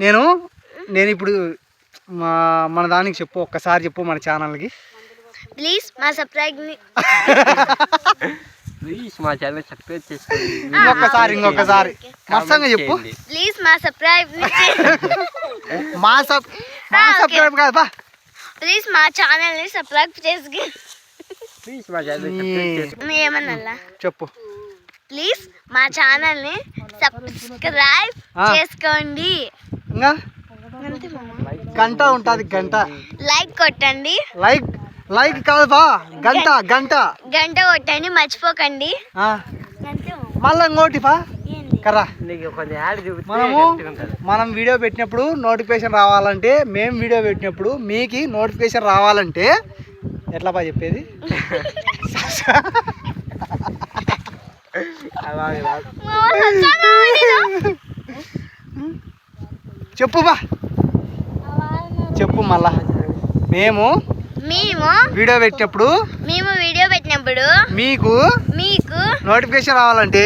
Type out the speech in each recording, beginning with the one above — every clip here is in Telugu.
నేను ఇప్పుడు మన దానికి చెప్పు, ఒక్కసారి చెప్పు మన ఛానల్కి. ప్లీజ్ మా సబ్స్క్రైబ్ మా ఛానల్ సబ్స్క్రైబ్ చేసుకోండి. ఇంకొకసారి మస్తంగా చెప్పు. ప్లీజ్ మా సబ్స్క్రైబ్ మా సబ్స్క్రైబ్ కాదు బా. ప్లీజ్ మా ఛానల్ ని సబ్స్క్రైబ్ చేసుకోండి. ప్లీజ్ మా ఛానల్ సబ్స్క్రైబ్ చేసుకోండి. ఏమన్నా చెప్పు. ప్లీజ్ మా ఛానల్ ని సబ్స్క్రైబ్ చేసుకోండి. ఇంకా గంట ఉంటుంది, గంట లైక్ కొట్టండి. లైక్ కాదు బా, గంట గంట గంట కొట్టండి, మర్చిపోకండి. మళ్ళీ ఇంకోటి బా కర్రా. మనము మనం వీడియో పెట్టినప్పుడు నోటిఫికేషన్ రావాలంటే, మేము వీడియో పెట్టినప్పుడు మీకు నోటిఫికేషన్ రావాలంటే ఎట్లా బా చెప్పేది? చెప్పు బా, చెప్పు మళ్ళా. మేము వీడియో పెట్టినప్పుడు మీకు నోటిఫికేషన్ రావాలంటే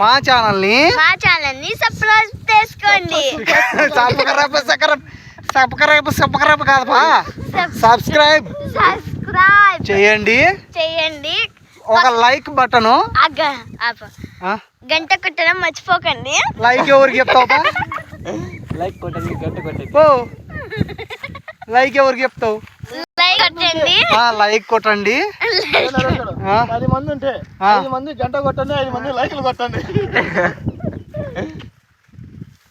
మా ఛానల్ ని సబ్స్క్రైబ్ చేసుకోండి. సబ్స్క్రైబ్ కాదపా, సబ్స్క్రైబ్ చేయండి. ఒక లైక్ బటన్, గంట కొట్టడం మర్చిపోకండి. లైక్ ఎవరికి చెప్తావు? లైక్ కొట్టండి, గంట కొట్టండి. లైక్ ఎవరికి చెప్తావు? లైక్ కొట్టండి. 10 మంది ఉంటే 5 మంది గంట కొట్టండి, 5 మంది లైక్లు కొట్టండి.